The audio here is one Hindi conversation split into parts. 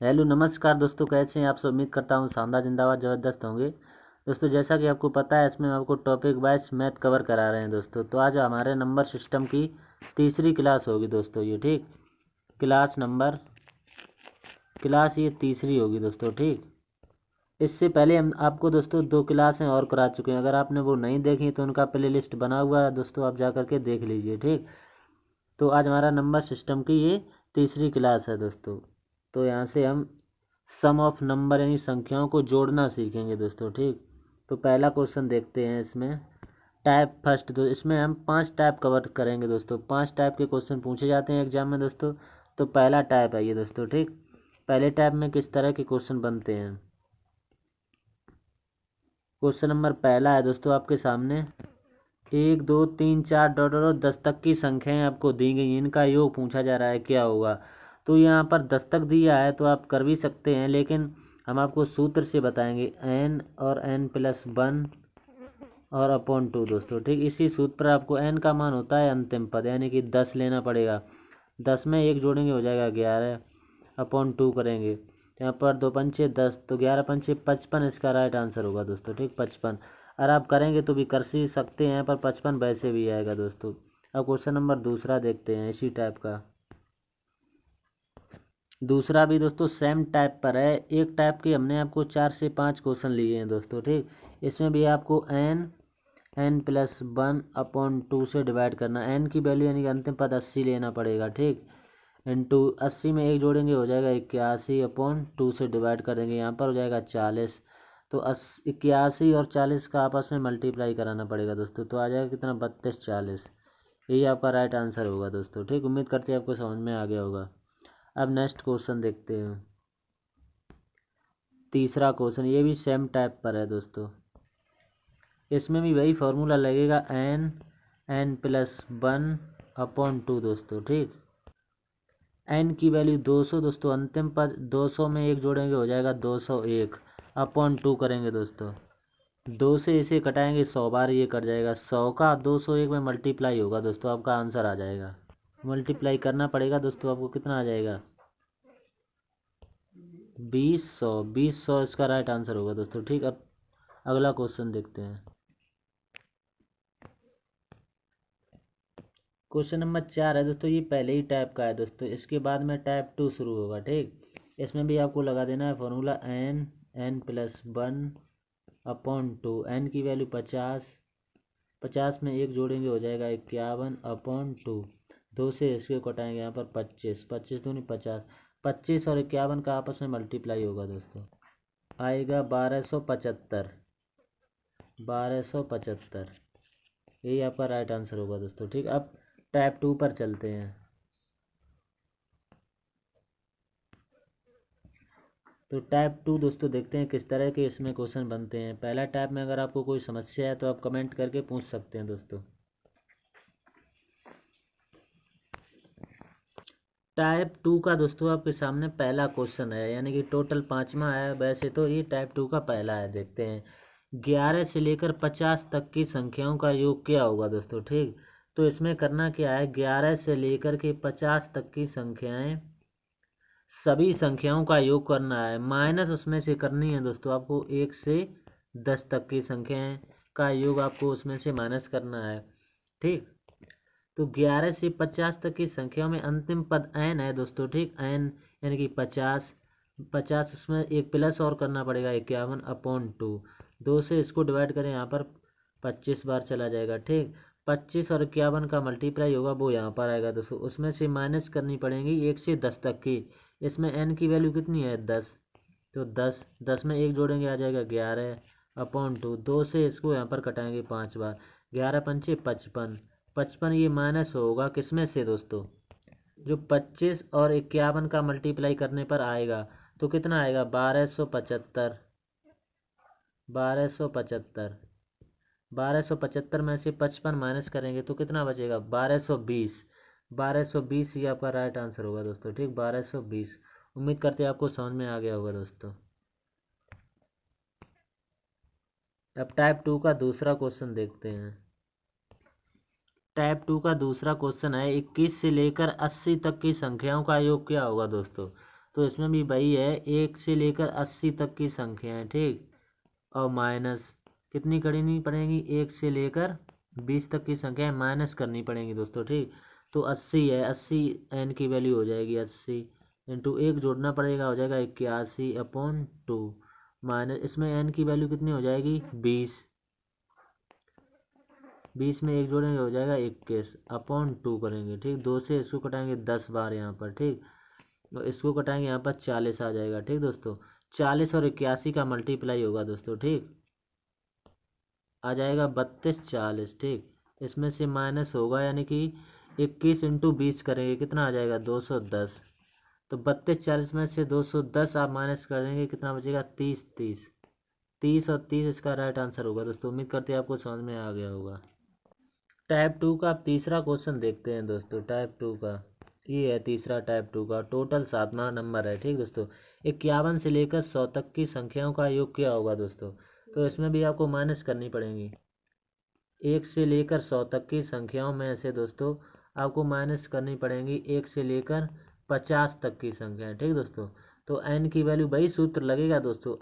हेलो नमस्कार दोस्तों, कैसे हैं आप सब। उम्मीद करता हूँ शानदार जिंदाबाद ज़बरदस्त होंगे। दोस्तों जैसा कि आपको पता है, इसमें हम आपको टॉपिक वाइज मैथ कवर करा रहे हैं दोस्तों। तो आज हमारे नंबर सिस्टम की तीसरी क्लास होगी दोस्तों, ये ठीक। क्लास ये तीसरी होगी दोस्तों, ठीक। इससे पहले हम आपको दोस्तों 2 क्लासें और करा चुके हैं। अगर आपने वो नहीं देखी तो उनका प्ले लिस्ट बना हुआ है दोस्तों, आप जा करके देख लीजिए, ठीक। तो आज हमारा नंबर सिस्टम की ये तीसरी क्लास है दोस्तों। तो यहाँ से हम सम ऑफ नंबर यानी संख्याओं को जोड़ना सीखेंगे दोस्तों, ठीक। तो पहला क्वेश्चन देखते हैं इसमें। टाइप फर्स्ट इसमें हम 5 टाइप कवर करेंगे दोस्तों। 5 टाइप के क्वेश्चन पूछे जाते हैं एग्जाम में दोस्तों। तो पहला टाइप है ये दोस्तों, ठीक। पहले टाइप में किस तरह के क्वेश्चन बनते हैं। क्वेश्चन नंबर पहला है दोस्तों आपके सामने। 1 2 3 4 डॉट डॉट 10 तक की संख्याएं आपको दी गई, इनका योग पूछा जा रहा है, क्या होगा। तो यहाँ पर 10 तक दिया है तो आप कर भी सकते हैं, लेकिन हम आपको सूत्र से बताएंगे। n और n+1 और अपॉन 2 दोस्तों, ठीक। इसी सूत्र पर आपको n का मान होता है अंतिम पद, यानी कि 10 लेना पड़ेगा। 10 में 1 जोड़ेंगे हो जाएगा 11 अपॉन 2 करेंगे। यहाँ पर 2 पंचे 10, तो 11 पंचे 55 इसका राइट आंसर होगा दोस्तों, ठीक। 55 और आप करेंगे तो भी कर ही सकते हैं, पर 55 वैसे भी आएगा दोस्तों। अब क्वेश्चन नंबर दूसरा देखते हैं इसी टाइप का। दूसरा भी दोस्तों सेम टाइप पर है। एक टाइप के हमने आपको 4 से 5 क्वेश्चन लिए हैं दोस्तों, ठीक। इसमें भी आपको n+1 अपॉन 2 से डिवाइड करना। n की वैल्यू यानी कि अंतिम पद 80 लेना पड़ेगा, ठीक। इंटू 80 में 1 जोड़ेंगे हो जाएगा 81 अपॉन 2 से डिवाइड कर देंगे, यहाँ पर हो जाएगा 40। तो 81 और 40 का आपस में मल्टीप्लाई कराना पड़ेगा दोस्तों। तो आ जाएगा कितना, 32 40। यही आपका राइट आंसर होगा दोस्तों, ठीक। उम्मीद करते हैं आपको समझ में आ गया होगा। अब नेक्स्ट क्वेश्चन देखते हैं। तीसरा क्वेश्चन ये भी सेम टाइप पर है दोस्तों। इसमें भी वही फॉर्मूला लगेगा, n+1 अपॉन 2 दोस्तों, ठीक। n की वैल्यू 200 दोस्तों, अंतिम पद 200 में 1 जोड़ेंगे हो जाएगा 201 अपॉन 2 करेंगे दोस्तों। 2 से इसे कटाएंगे 100 बार, ये कट जाएगा। 100 का 201 में मल्टीप्लाई होगा दोस्तों, आपका आंसर आ जाएगा। मल्टीप्लाई करना पड़ेगा दोस्तों, आपको कितना आ जाएगा, 2000। 2000 इसका राइट आंसर होगा दोस्तों, ठीक। अब अगला क्वेश्चन देखते हैं। क्वेश्चन नंबर 4 है दोस्तों, ये पहले ही टाइप का है दोस्तों। इसके बाद में टाइप 2 शुरू होगा, ठीक। इसमें भी आपको लगा देना है फॉर्मूला n+1 अपॉन 2। n की वैल्यू 50, 50 में 1 जोड़ेंगे हो जाएगा 51 अपॉन 2। 2 से इसके कटाएंगे, यहाँ पर 25, 25 दूनी 50। 25 और 51 का आपस में मल्टीप्लाई होगा दोस्तों, आएगा 1275। 1275 यही आपका राइट आंसर होगा दोस्तों, ठीक। अब टाइप 2 पर चलते हैं। तो टाइप 2 दोस्तों देखते हैं किस तरह के इसमें क्वेश्चन बनते हैं। पहला टाइप में अगर आपको कोई समस्या है तो आप कमेंट करके पूछ सकते हैं दोस्तों। टाइप 2 का दोस्तों आपके सामने पहला क्वेश्चन है, यानी कि टोटल 5वां है। वैसे तो ये टाइप 2 का पहला है। देखते हैं, 11 से लेकर 50 तक की संख्याओं का योग क्या होगा दोस्तों, ठीक। तो इसमें करना क्या है, 11 से लेकर के 50 तक की संख्याएं, सभी संख्याओं का योग करना है। माइनस उसमें से करनी है दोस्तों आपको। 1 से 10 तक की संख्याएं का योग आपको उसमें से माइनस करना है, ठीक। तो 11 से 50 तक की संख्या में अंतिम पद n है दोस्तों, ठीक। n यानी कि 50। 50 उसमें एक प्लस और करना पड़ेगा 51 अपॉन 2। 2 से इसको डिवाइड करें, यहाँ पर 25 बार चला जाएगा, ठीक। 25 और 51 का मल्टीप्लाई होगा, वो यहाँ पर आएगा दोस्तों। उसमें से माइनस करनी पड़ेगी 1 से 10 तक की। इसमें n की वैल्यू कितनी है, 10। तो 10 में 1 जोड़ेंगे आ जाएगा 11 अपॉन 2। 2 से इसको यहाँ पर कटाएंगे 5 बार, 11 पंचे 55। 55 ये माइनस होगा किसमें से दोस्तों, जो 25 और 51 का मल्टीप्लाई करने पर आएगा। तो कितना आएगा, 1275। 1275 1275 में से 55 माइनस करेंगे तो कितना बचेगा, 1220। 1220 ही आपका राइट आंसर होगा दोस्तों, ठीक। 1220। उम्मीद करते हैं आपको समझ में आ गया होगा दोस्तों। अब टाइप 2 का दूसरा क्वेश्चन देखते हैं। टाइप 2 का दूसरा क्वेश्चन है, 21 से लेकर 80 तक की संख्याओं का योग क्या होगा दोस्तों। तो इसमें भी वही है, 1 से लेकर 80 तक की संख्याएं, ठीक। और माइनस कितनी करनी पड़ेगी, 1 से लेकर 20 तक की संख्याएं माइनस करनी पड़ेंगी दोस्तों, ठीक। तो 80 है, 80 एन की वैल्यू हो जाएगी 80 इंटू 1 जोड़ना पड़ेगा, हो जाएगा 81/2 माइनस इसमें एन की वैल्यू कितनी हो जाएगी 20, 20 में 1 जोड़ेंगे हो जाएगा 21/2 करेंगे, ठीक। 2 से इसको कटाएंगे 10 बार यहाँ पर, ठीक। तो इसको कटाएंगे यहाँ पर 40 आ जाएगा, ठीक दोस्तों। 40 और 81 का मल्टीप्लाई होगा दोस्तों, ठीक। आ जाएगा 32 40, ठीक। इसमें से माइनस होगा, यानी कि 21 इंटू 20 करेंगे कितना आ जाएगा 210। तो 32 40 में से 210 आप माइनस करेंगे कितना बचेगा 30 30 30 और 30 इसका राइट आंसर होगा दोस्तों। उम्मीद करते हैं आपको समझ में आ गया होगा। टाइप 2 का आप तीसरा क्वेश्चन देखते हैं दोस्तों। टाइप 2 का ये है तीसरा, टाइप 2 का टोटल 7वां नंबर है, ठीक दोस्तों। 51 से लेकर 100 तक की संख्याओं का योग क्या होगा दोस्तों। तो इसमें भी आपको माइनस करनी पड़ेगी। 1 से लेकर 100 तक की संख्याओं में से दोस्तों आपको माइनस करनी पड़ेंगी 1 से लेकर 50 तक की संख्याएं, ठीक दोस्तों। तो n की वैल्यू वही सूत्र लगेगा दोस्तों,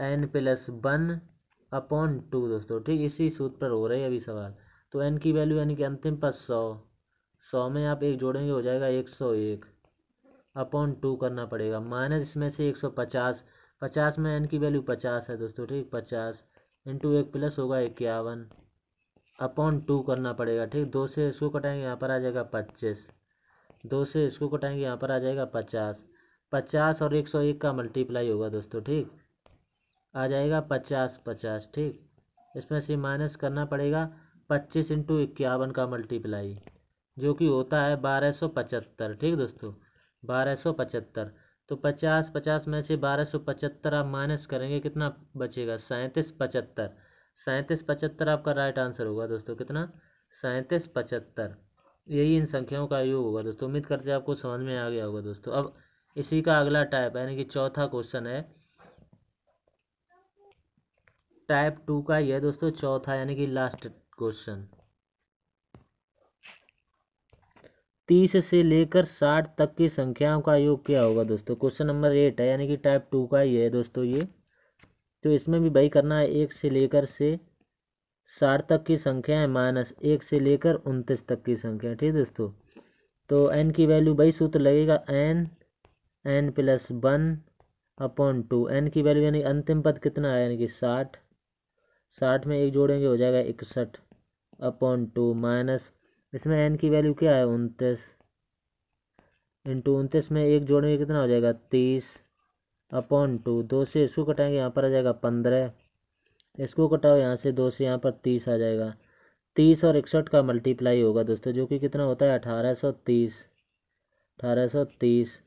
n+1/2 दोस्तों, ठीक। इसी सूत्र पर हो रही है अभी सवाल। तो n की वैल्यू यानी कि अंतिम पर 100 में आप 1 जोड़ेंगे हो जाएगा 101/2 करना पड़ेगा, माइनस इसमें से 150, 50 में n की वैल्यू 50 है दोस्तों, ठीक। 50 इंटू 1 प्लस होगा 51/2 करना पड़ेगा, ठीक। 2 से इसको कटाएंगे यहाँ पर आ जाएगा 25, 2 से इसको कटाएंगे यहाँ पर आ जाएगा 50, 50 और 101 का मल्टीप्लाई होगा दोस्तों, ठीक। आ जाएगा 50 50, ठीक। इसमें से माइनस करना पड़ेगा 25 इंटू 51 का मल्टीप्लाई, जो कि होता है 1275, ठीक दोस्तों। 1275। तो 50 50 में से 1275 आप माइनस करेंगे कितना बचेगा 3775, 3775 आपका राइट आंसर होगा दोस्तों। कितना 3775। यही इन संख्याओं का योग होगा दोस्तों। उम्मीद करते हैं आपको समझ में आ गया होगा दोस्तों। अब इसी का अगला टाइप यानी कि चौथा क्वेश्चन है टाइप 2 का, यह दोस्तों चौथा यानी कि लास्ट क्वेश्चन। 30 से लेकर 60 तक की संख्याओं का योग क्या होगा दोस्तों। क्वेश्चन नंबर 8 है यानी कि टाइप 2 का ही है दोस्तों ये। तो इसमें भी वही करना है, 1 से लेकर 60 तक की संख्या है माइनस 1 से लेकर 29 तक की संख्या, ठीक दोस्तों। तो n की वैल्यू वही सूत्र लगेगा, n+1/2। n की वैल्यू यानी अंतिम पद कितना है यानी कि 60, 60 में 1 जोड़ेंगे हो जाएगा 61/2 माइनस इसमें n की वैल्यू क्या है 29 इंटू 29 में 1 जोड़ेंगे कितना हो जाएगा 30/2। 2 से इसको कटाएंगे यहाँ पर आ जाएगा 15, इसको कटाओ यहाँ से 2 से यहाँ पर 30 आ जाएगा। 30 और 61 का मल्टीप्लाई होगा दोस्तों, जो कि कितना होता है 1830, 1830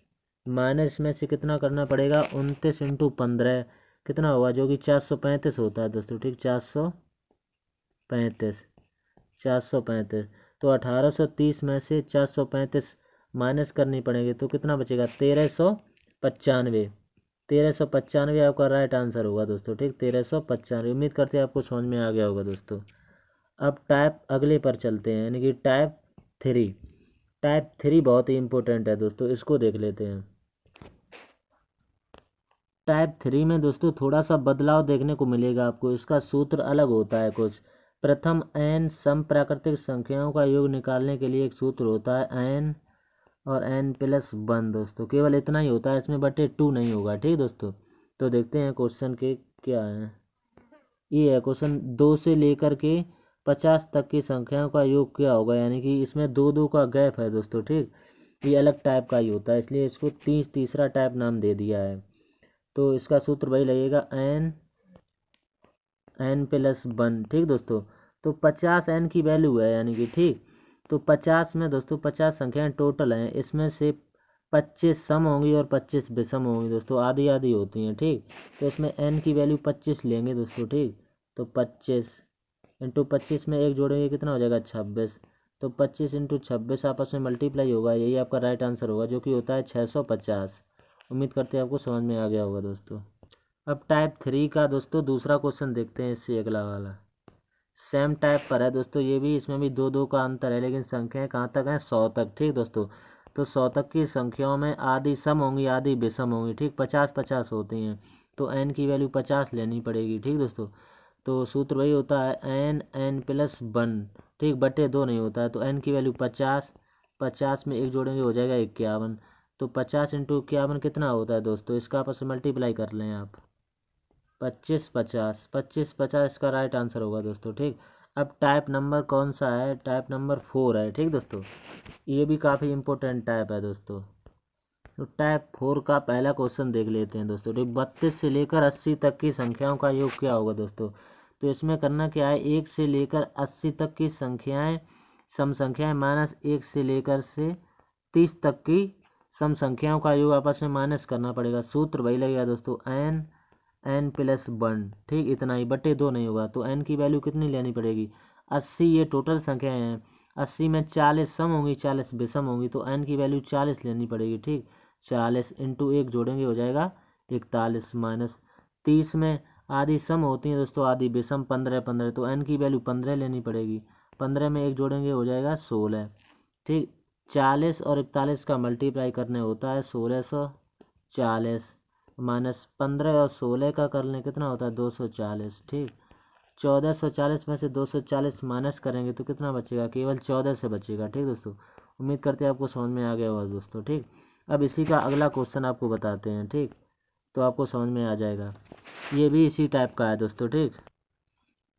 माइनस में से कितना करना पड़ेगा 29 इंटू 15 कितना होगा, जो कि 435 होता है दोस्तों, ठीक। 435, 435। तो 1830 में से 435 माइनस करनी पड़ेगी तो कितना बचेगा 1395, 1395 आपका राइट आंसर होगा दोस्तों, ठीक। 1395। उम्मीद करते हैं आपको समझ में आ गया होगा दोस्तों। अब टाइप अगले पर चलते हैं यानी कि टाइप 3। टाइप 3 बहुत ही इंपॉर्टेंट है दोस्तों, इसको देख लेते हैं। टाइप 3 में दोस्तों थोड़ा सा बदलाव देखने को मिलेगा आपको। इसका सूत्र अलग होता है कुछ। प्रथम n सम प्राकृतिक संख्याओं का योग निकालने के लिए एक सूत्र होता है n और n+1 दोस्तों, केवल इतना ही होता है, इसमें बटे 2 नहीं होगा, ठीक दोस्तों। तो देखते हैं क्वेश्चन के क्या है। ये है क्वेश्चन, 2 से लेकर के 50 तक की संख्याओं का योग क्या होगा, यानी कि इसमें 2 2 का गैप है दोस्तों, ठीक। ये अलग टाइप का ही होता है, इसलिए इसको तीसरा टाइप नाम दे दिया है। तो इसका सूत्र वही लगेगा n+1, ठीक दोस्तों। तो 50 n की वैल्यू है यानी कि, ठीक। तो 50 में दोस्तों 50 संख्याएं टोटल हैं, इसमें से 25 सम होंगी और 25 विषम होंगी दोस्तों, आधी आधी होती हैं, ठीक। तो इसमें n की वैल्यू 25 लेंगे दोस्तों, ठीक। तो 25 इंटू 25 में 1 जोड़ेंगे कितना हो जाएगा 26। तो 25 इंटू 26 आपस में मल्टीप्लाई होगा, यही आपका राइट आंसर होगा, जो कि होता है 650। उम्मीद करते हैं आपको समझ में आ गया होगा दोस्तों। अब टाइप 3 का दोस्तों दूसरा क्वेश्चन देखते हैं, इससे अगला वाला सेम टाइप पर है दोस्तों। ये भी इसमें भी 2 2 का अंतर है, लेकिन संख्याएं कहाँ तक हैं 100 तक, ठीक दोस्तों। तो 100 तक की संख्याओं में आधी सम होंगी आधी विषम होंगी, ठीक। 50-50 होती हैं, तो n की वैल्यू 50 लेनी पड़ेगी, ठीक दोस्तों। तो सूत्र वही होता है n+1, ठीक, बटे 2 नहीं होता है, तो n की वैल्यू 50, 50 में 1 जोड़ेंगे हो जाएगा 51। तो 50 × 51 कितना होता है दोस्तों, इसका आपस में मल्टीप्लाई कर लें आप, 25-50, 25-50 इसका राइट आंसर होगा दोस्तों, ठीक। अब टाइप नंबर कौन सा है, टाइप नंबर 4 है, ठीक दोस्तों। ये भी काफ़ी इम्पोर्टेंट टाइप है दोस्तों। तो टाइप 4 का पहला क्वेश्चन देख लेते हैं दोस्तों, ठीक। 32 से लेकर 80 तक की संख्याओं का योग क्या होगा दोस्तों। तो इसमें करना क्या है, 1 से लेकर 80 तक की संख्याएं सम संख्याएं माइनस 1 से लेकर 30 तक की सम संख्याओं का योग आपस में माइनस करना पड़ेगा। सूत्र वही लगेगा दोस्तों, n+1, ठीक, इतना ही, बटे 2 नहीं होगा। तो n की वैल्यू कितनी लेनी पड़ेगी, 80। ये टोटल संख्याएं हैं, 80 में 40 सम होंगी 40 विषम होंगी, तो n की वैल्यू 40 लेनी पड़ेगी, ठीक। 40 × 1 जोड़ेंगे हो जाएगा 41, माइनस 30 में आधी सम होती है दोस्तों आधी विषम, 15 तो n की वैल्यू 15 लेनी पड़ेगी। 15 में 1 जोड़ेंगे हो जाएगा 16, ठीक। 40 और 41 का मल्टीप्लाई करने होता है 1640, माइनस 15 और 16 का कर लें कितना होता है 240, ठीक। 1440 में से 240 माइनस करेंगे तो कितना बचेगा, केवल 14 से बचेगा, ठीक दोस्तों। उम्मीद करते हैं आपको समझ में आ गया होगा दोस्तों, ठीक। अब इसी का अगला क्वेश्चन आपको बताते हैं, ठीक, तो आपको समझ में आ जाएगा। ये भी इसी टाइप का है दोस्तों, ठीक।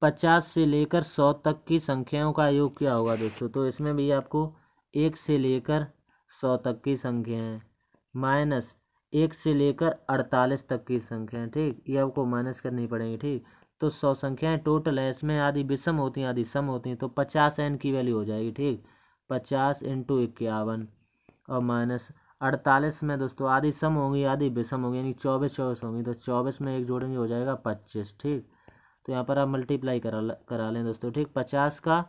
50 से लेकर 100 तक की संख्याओं का योग क्या होगा दोस्तों। तो इसमें भी आपको 1 से लेकर 100 तक की संख्याएं माइनस 1 से लेकर 48 तक की संख्याएं, ठीक, ये आपको माइनस करनी पड़ेंगी, ठीक। तो 100 संख्याएं टोटल है, इसमें आधी विषम होती हैं आधी सम होती हैं, तो 50 n की वैल्यू हो जाएगी, ठीक। 50 × 51 और माइनस 48 में दोस्तों आधी सम होंगी आधी विषम होंगी, यानी 24 होंगी, तो 24 में 1 जोड़ेंगे हो जाएगा 25, ठीक। तो यहाँ पर आप मल्टीप्लाई करा लें दोस्तों, ठीक। 50 का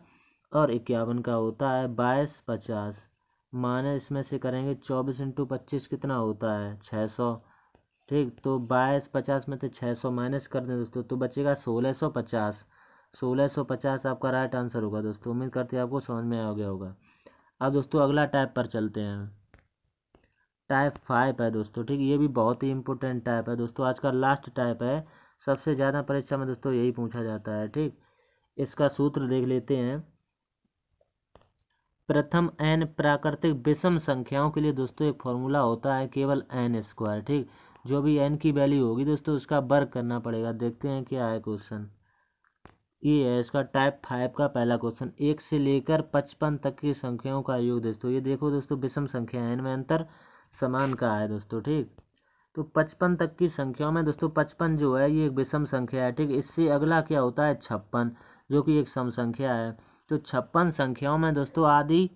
और 51 का होता है 22-50, माइनस इसमें से करेंगे 24 × 25 कितना होता है 600, ठीक। तो 22-50 में से 600 माइनस कर दें दोस्तों तो बचेगा 1650, 1650 आपका राइट आंसर होगा दोस्तों। उम्मीद करते हैं आपको समझ में आ गया होगा। अब दोस्तों अगला टाइप पर चलते हैं, टाइप 5 है दोस्तों, ठीक। ये भी बहुत ही इंपॉर्टेंट टाइप है दोस्तों, आज का लास्ट टाइप है, सबसे ज़्यादा परीक्षा में दोस्तों यही पूछा जाता है, ठीक। इसका सूत्र देख लेते हैं। प्रथम n प्राकृतिक विषम संख्याओं के लिए दोस्तों एक फॉर्मूला होता है केवल n², ठीक। जो भी n की वैल्यू होगी दोस्तों उसका वर्ग करना पड़ेगा। देखते हैं क्या है क्वेश्चन, ये है इसका टाइप 5 का पहला क्वेश्चन। 1 से लेकर 55 तक की संख्याओं का योग दोस्तों, ये देखो दोस्तों विषम संख्या है, इनमें अंतर समान का है दोस्तों, ठीक। तो 55 तक की संख्याओं में दोस्तों 55 जो है ये एक विषम संख्या है, ठीक। इससे अगला क्या होता है 56, जो कि एक सम संख्या है। तो 56 संख्याओं में दोस्तों आधी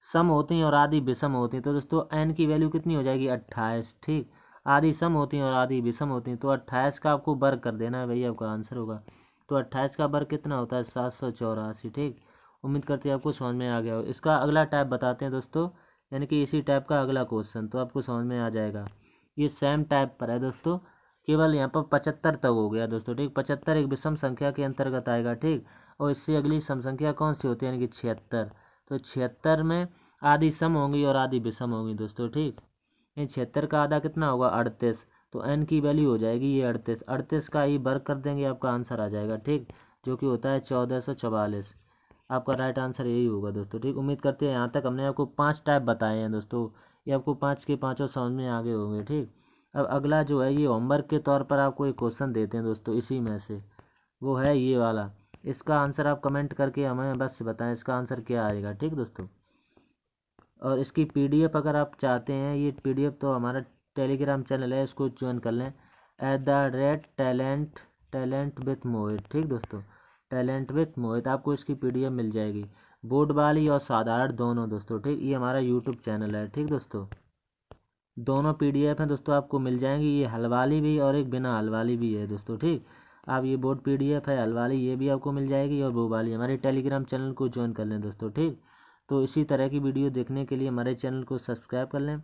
सम होती हैं और आधी विषम होती हैं, तो दोस्तों n की वैल्यू कितनी हो जाएगी 28, ठीक। आधी सम होती हैं और आधी विषम होती हैं, तो 28 का आपको वर्ग कर देना है, वही आपका आंसर होगा। तो 28 का वर्ग कितना होता है 784, ठीक। उम्मीद करते हैं आपको समझ में आ गया हो। इसका अगला टाइप बताते हैं दोस्तों, यानी कि इसी टाइप का अगला क्वेश्चन, तो आपको समझ में आ जाएगा। ये सेम टाइप पर है दोस्तों, केवल यहाँ पर 75 तक हो गया दोस्तों, ठीक। 75 एक विषम संख्या के अंतर्गत आएगा, ठीक। और इससे अगली सम संख्या कौन सी होती है, यानी कि 76। तो 76 में आधी सम होंगी और आधी विषम होंगी दोस्तों, ठीक। ये 76 का आधा कितना होगा 38, तो n की वैल्यू हो जाएगी ये 38, 38 का ही वर्ग कर देंगे आपका आंसर आ जाएगा, ठीक, जो कि होता है 1444। आपका राइट आंसर यही होगा दोस्तों, ठीक। उम्मीद करते हैं यहाँ तक हमने आपको 5 टाइप बताए हैं दोस्तों, ये आपको 5 के 5 समझ में आगे होंगे, ठीक। अब अगला जो है ये होमवर्क के तौर पर आपको एक क्वेश्चन देते हैं दोस्तों, इसी में से वो है ये वाला। इसका आंसर आप कमेंट करके हमें बस बताएं इसका आंसर क्या आएगा, ठीक दोस्तों। और इसकी पीडीएफ अगर आप चाहते हैं, ये पीडीएफ तो हमारा टेलीग्राम चैनल है, इसको ज्वाइन कर लें @टैलेंट विथ मोहित, ठीक दोस्तों। टैलेंट विथ मोहित आपको इसकी पीडीएफ मिल जाएगी, बोर्ड वाली और साधारण दोनों दोस्तों, ठीक। ये हमारा यूट्यूब चैनल है, ठीक दोस्तों। दोनों पीडीएफ हैं दोस्तों आपको मिल जाएंगी, ये हल वाली भी और एक बिना हल वाली भी है दोस्तों, ठीक। आप ये बोर्ड पीडीएफ है हल वाली, ये भी आपको मिल जाएगी, और वो वाली हमारे टेलीग्राम चैनल को ज्वाइन कर लें दोस्तों, ठीक। तो इसी तरह की वीडियो देखने के लिए हमारे चैनल को सब्सक्राइब कर लें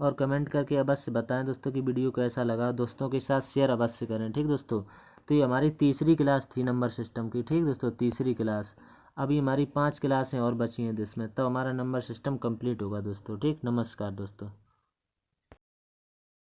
और कमेंट करके अवश्य बताएं दोस्तों कि वीडियो कैसा लगा, दोस्तों के साथ शेयर अवश्य करें, ठीक दोस्तों। तो ये हमारी तीसरी क्लास थी नंबर सिस्टम की, ठीक दोस्तों, तीसरी क्लास। अभी हमारी 5 क्लासें और बची हैं जिसमें, तब हमारा नंबर सिस्टम कंप्लीट होगा दोस्तों। ठीक, नमस्कार दोस्तों।